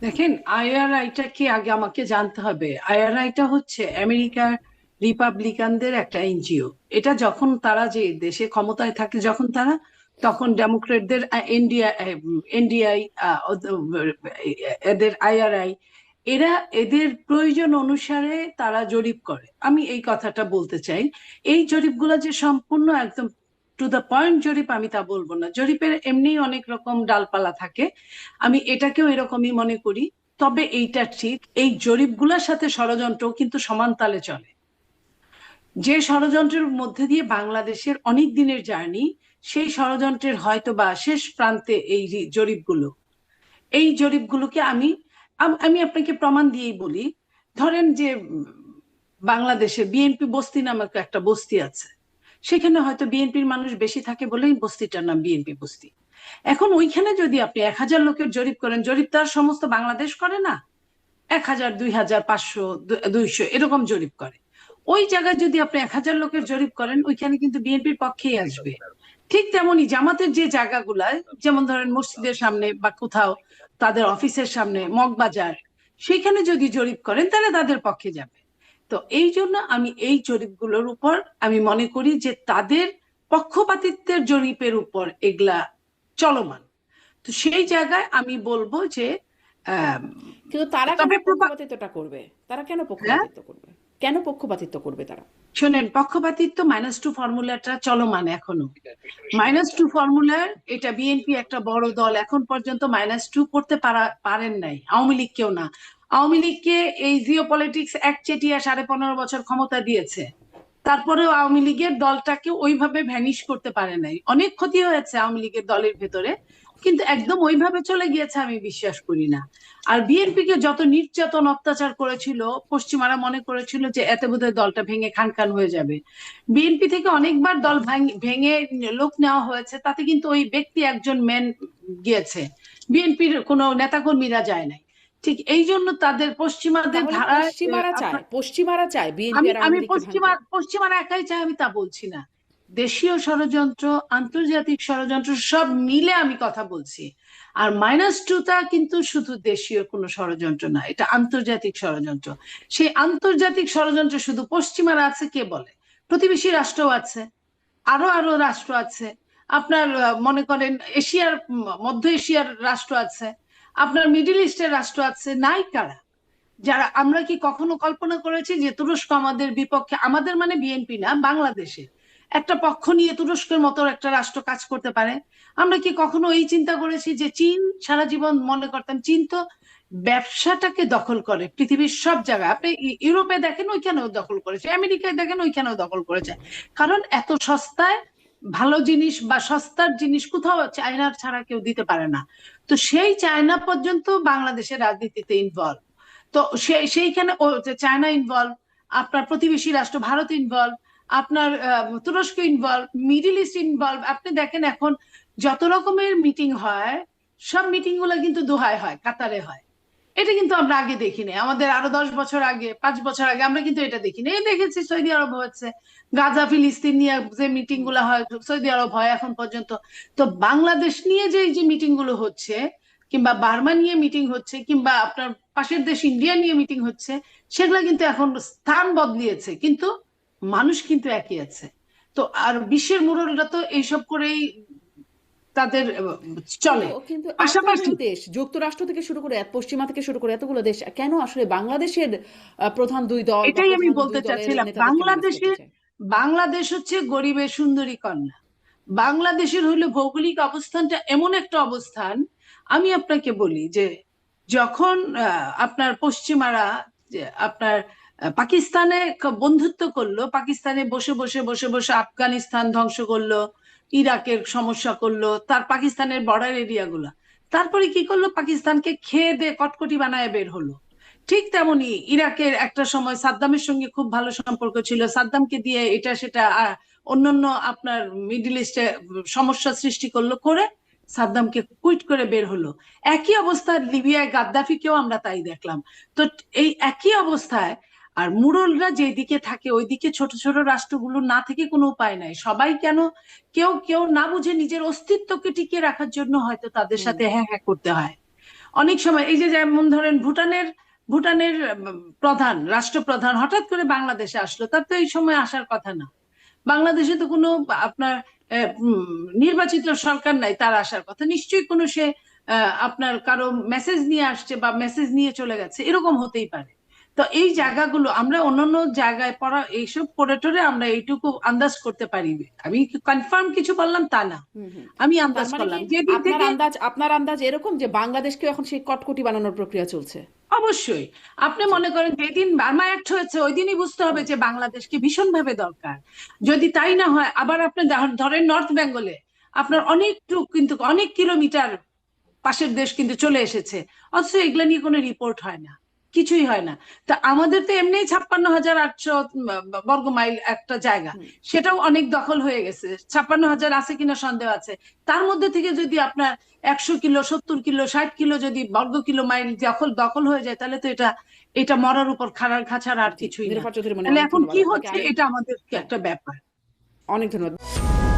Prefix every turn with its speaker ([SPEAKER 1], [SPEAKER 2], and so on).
[SPEAKER 1] দেখেন, আইআরআইটা কি আগে আমাকে জানতে হবে। আইআরআইটা হচ্ছে আমেরিকার রিপাবলিকানদের একটা এনজিও। এটা যখন তারা যে দেশে ক্ষমতায় থাকে, যখন তারা, তখন ডেমোক্রেটদের এনডিআই, এদের আইআরআই, এরা এদের প্রয়োজন অনুসারে তারা জরিপ করে। আমি এই কথাটা বলতে চাই। এই জরিপগুলো যে সম্পূর্ণ একদম টু দ্য পয়েন্ট জরিপ, আমি তা বলবো না। জরিপের এমনি অনেক রকম ডালপালা থাকে, আমি এটাকেও এরকমই মনে করি। তবে এইটা ঠিক, এই জরিপগুলোর সাথে ষড়যন্ত্র কিন্তু সমান তালে চলে। যে ষড়যন্ত্রের মধ্যে দিয়ে বাংলাদেশের অনেক দিনের জার্নি, সেই ষড়যন্ত্রের হয়তো বা শেষ প্রান্তে এই জরিপগুলো, এই জরিপগুলোকে আমি আমি আপনাকে প্রমাণ দিয়েই বলি। ধরেন যে বাংলাদেশে বিএনপি বস্তি নামক একটা বস্তি আছে, সেখানে হয়তো বিএনপির মানুষ বেশি থাকে বলেই বস্তিটার নাম বিএনপি বস্তি। এখন ওইখানে যদি আপনি 1,000 লোকের জরিপ করেন, জরিপ তো আর সমস্ত বাংলাদেশ করে না, 1,000, 2,000, 500, 200 এরকম জরিপ করে। ওই জায়গায় যদি আপনি 1,000 লোকের জরিপ করেন, ওইখানে কিন্তু বিএনপির পক্ষেই আসবে। ঠিক তেমনি জামাতের যে জায়গাগুলায়, যেমন ধরেন মসজিদের সামনে বা কোথাও তাদের অফিসের সামনে, মগবাজার, সেখানে যদি জরিপ করেন তাহলে তাদের পক্ষে যাবে। তো এই জন্য আমি এই জরিপগুলোর উপর আমি মনে করি যে তাদের পক্ষপাতিত্বের জরিপের উপর এগুলা চলমান। তো সেই জায়গায় আমি বলবো যে আহ
[SPEAKER 2] কিন্তু তারা কেন
[SPEAKER 1] তবে
[SPEAKER 2] পক্ষপাতিত্বটা করবে? তারা কেন
[SPEAKER 1] হ্যাঁ,
[SPEAKER 2] পক্ষপাতিত্ব করবে? কেন পক্ষপাতিত্ব করবে তারা?
[SPEAKER 1] শোনেন, পক্ষপাতিত্ব -2 ফর্মুলাটা চলমান এখনো। -2 ফর্মুলার, এটা বিএনপি একটা বড় দল, এখন পর্যন্ত -2 করতে পারেন নাই, আওয়ামী লীগ কেউ না। আওয়ামী লীগকে এই জিও পলিটিক্স একচেটিয়া 15.5 বছর ক্ষমতা দিয়েছে, তারপরেও আওয়ামী লীগের দলটাকে ওইভাবে ভ্যানিশ করতে পারে নাই। অনেক ক্ষতি হয়েছে আওয়ামী লীগের দলের ভেতরে, কিন্তু একদম ওইভাবে চলে গিয়েছে আমি বিশ্বাস করি না। আর বিএনপি কে যত নির্যাতন অত্যাচার করেছিল, পশ্চিমারা মনে করেছিল যে এতে বোধহয় দলটা ভেঙে খান খান হয়ে যাবে। বিএনপি থেকে অনেকবার দল ভেঙে লোক নেওয়া হয়েছে, তাতে কিন্তু ওই ব্যক্তি একজন মেন গিয়েছে, বিএনপির কোনো নেতাকর্মীরা যায় নাই। ঠিক এই জন্য তাদের পশ্চিমাদের
[SPEAKER 2] তাহলে
[SPEAKER 1] ধারায়
[SPEAKER 2] পশ্চিমারা চায় বিএনপি
[SPEAKER 1] আমি
[SPEAKER 2] আর
[SPEAKER 1] আমি
[SPEAKER 2] আওয়ামী লীগকে
[SPEAKER 1] পশ্চিমা
[SPEAKER 2] ভাঙতে।
[SPEAKER 1] পশ্চিমারা একাই চাই আমি তা বলছি না। দেশীয় ষড়যন্ত্র, আন্তর্জাতিক ষড়যন্ত্র সব মিলে আমি কথা বলছি। আর -2টা কিন্তু শুধু দেশীয় কোনো ষড়যন্ত্র না, এটা আন্তর্জাতিক ষড়যন্ত্র। সেই আন্তর্জাতিক ষড়যন্ত্র শুধু পশ্চিমারা আছে কে বলে? প্রতিবেশী রাষ্ট্রও আছে, আরো আরো রাষ্ট্র আছে। আপনার মনে করেন এশিয়ার, মধ্য এশিয়ার রাষ্ট্র আছে, আপনার মিডিল ইস্টের রাষ্ট্র আছে, নাই কারা? যারা, আমরা কি কখনো কল্পনা করেছি যে তুরস্ক আমাদের বিপক্ষে, আমাদের মানে বিএনপি না, বাংলাদেশে একটা পক্ষ নিয়ে তুরস্কের মতো একটা রাষ্ট্র কাজ করতে পারে? আমরা কি কখনো এই চিন্তা করেছি যে চীন, সারা জীবন মনে করতাম চীন তো ব্যবসাটাকে দখল করে পৃথিবীর সব জায়গায়। আপনি ইউরোপে দেখেন ওইখানেও দখল করেছে, আমেরিকায় দেখেন ওইখানেও দখল করেছে, কারণ এত সস্তায় ভালো জিনিস বা সস্তার জিনিস কোথাও চায়নার ছাড়া কেউ দিতে পারে না। তো সেই চায়না পর্যন্ত বাংলাদেশের রাজনীতিতে ইনভলভ। তো সেইখানে ও যে চায়না ইনভলভ, আপনার প্রতিবেশী রাষ্ট্র ভারত ইনভলভ, আপনার তুরস্ক ইনভলভ, মিডিল ইস্ট ইনভলভ। আপনি দেখেন এখন যত রকমের মিটিং হয়, সব মিটিং গুলো কিন্তু দোহায় হয়, কাতারে হয়। এটা কিন্তু আমরা আগে দেখিনি, আমাদের আরো 10 বছর আগে, 5 বছর আগে আমরা কিন্তু এটা দেখিনি। এই দেখেছি সৌদি আরব হচ্ছে, গাজা ফিলিস্তিন নিয়ে যে মিটিং গুলো হয় সৌদি আরব হয় এখন পর্যন্ত। তো বাংলাদেশ নিয়ে যে এই যে মিটিং গুলো হচ্ছে, কিংবা বার্মা নিয়ে মিটিং হচ্ছে, কিংবা আপনার পাশের দেশ ইন্ডিয়া নিয়ে মিটিং হচ্ছে, সেগুলো কিন্তু এখন স্থান বদলিয়েছে, কিন্তু মানুষ কিন্তু একই আছে। তো আর বিশ্বের মুরব্বীরা তো এইসব করেই তাদের
[SPEAKER 2] কিন্তু
[SPEAKER 1] চলে।
[SPEAKER 2] কিন্তু এতগুলো
[SPEAKER 1] পাশাপাশি
[SPEAKER 2] দেশ, যুক্তরাষ্ট্র থেকে শুরু করে পশ্চিমা থেকে শুরু করে এতগুলো দেশ কেন আসলে বাংলাদেশের প্রধান দুই দল বা
[SPEAKER 1] এটাই আমি
[SPEAKER 2] প্রধান দুই
[SPEAKER 1] বলতে
[SPEAKER 2] দলের
[SPEAKER 1] চাচ্ছিলাম,
[SPEAKER 2] নেতাদেরকে ম্যানেজ করতে
[SPEAKER 1] বাংলাদেশে,
[SPEAKER 2] চায়?
[SPEAKER 1] বাংলাদেশ হচ্ছে গরিবের সুন্দরী কন্যা। বাংলাদেশের হলো ভৌগোলিক অবস্থানটা এমন একটা অবস্থান। আমি আপনাকে বলি যে যখন আপনার পশ্চিমারা, যে আপনার পাকিস্তানে বন্ধুত্ব করলো, পাকিস্তানে বসে বসে বসে বসে আফগানিস্তান ধ্বংস করলো, ইরাকের সমস্যা করলো, তার পাকিস্তানের বর্ডার এরিয়া গুলা, তারপরে কি করলো, পাকিস্তানকে খেয়ে দে কটকটি বানায় বের হলো। ঠিক তেমনি ইরাকের একটা সময় সাদ্দামের সঙ্গে খুব ভালো সম্পর্ক ছিল, সাদ্দামকে দিয়ে এটা সেটা অন্যান্য আপনার মিডিল ইস্টে সমস্যা সৃষ্টি করলো, করে সাদ্দামকে কুইট করে বের হলো। একই অবস্থা লিবিয়ায় গাদ্দাফিকেও আমরা তাই দেখলাম। তো এই একই অবস্থায়, আর মুরলরা যেদিকে থাকে ওইদিকে ছোট ছোট রাষ্ট্রগুলো না থেকে কোনো উপায় নাই, সবাই কেন, কেউ কেউ না বুঝে নিজের অস্তিত্বকে টিকিয়ে রাখার জন্য হয়তো তাদের
[SPEAKER 2] হুম।
[SPEAKER 1] সাথে হ্যাঁ হ্যাঁ করতে হয়। অনেক সময় এই যে যেমন ধরেন ভুটানের ভুটানের রাষ্ট্রপ্রধান হঠাৎ করে বাংলাদেশে আসলো, তার তো এই সময় আসার কথা না। বাংলাদেশে তো কোনো আপনার নির্বাচিত সরকার নাই, তার আসার কথা নিশ্চয়ই কোনো সে আপনার কারো মেসেজ নিয়ে আসছে বা মেসেজ নিয়ে চলে গেছে, এরকম হতেই পারে। তো এই জায়গাগুলো আমরা অন্যান্য জায়গায় পড়া এইসব পড়ে টরে আমরা এইটুকু আন্দাজ করতে পারি। আমি কনফার্ম কিছু বললাম তা না,
[SPEAKER 2] হুম হুম।
[SPEAKER 1] আমি
[SPEAKER 2] তার
[SPEAKER 1] আন্দাজ
[SPEAKER 2] মানে কি
[SPEAKER 1] করলাম যেদিক থেকে।
[SPEAKER 2] আপনার আন্দাজ এরকম যে বাংলাদেশকে এখন সেই কটকটি বানানোর প্রক্রিয়া চলছে?
[SPEAKER 1] অবশ্যই আপনি
[SPEAKER 2] জি।
[SPEAKER 1] মনে করেন যেদিন বার্মা অ্যাক্ট হয়েছে ওই দিনই বুঝতে হবে
[SPEAKER 2] হুম
[SPEAKER 1] যে বাংলাদেশকে ভীষণভাবে দরকার। যদি তাই না হয়, আবার আপনি ধরেন নর্থ বেঙ্গলে আপনার
[SPEAKER 2] হুম।
[SPEAKER 1] অনেকটুকু কিন্তু অনেক কিলোমিটার পাশের দেশ কিন্তু চলে এসেছে, অথচ এগুলা নিয়ে কোনো রিপোর্ট হয় না, কিছুই হয় না। তা আমাদের তো এমনি 56,800 বর্গ মাইল একটা জায়গা,
[SPEAKER 2] হুম।
[SPEAKER 1] সেটাও অনেক দখল হয়ে গেছে। 56,000 আছে কিনা সন্দেহ আছে। তার মধ্যে থেকে যদি আপনার 100 কিলো, 70 কিলো, 60 কিলো যদি বর্গ কিলো মাইল দখল দখল হয়ে যায়, তাহলে তো এটা এটা মরার উপর খাড়ার খাছাড়া আর
[SPEAKER 2] জি,
[SPEAKER 1] কিছুই না।
[SPEAKER 2] নিরুপা চৌধুরী মনি,
[SPEAKER 1] তাহলে
[SPEAKER 2] অনেক
[SPEAKER 1] এখন
[SPEAKER 2] ধন্যবাদ
[SPEAKER 1] কি
[SPEAKER 2] আপনাকে।
[SPEAKER 1] হচ্ছে,
[SPEAKER 2] আমি
[SPEAKER 1] এটা আমাদের
[SPEAKER 2] হ্যাঁ,
[SPEAKER 1] একটা ব্যাপার।
[SPEAKER 2] অনেক ধন্যবাদ।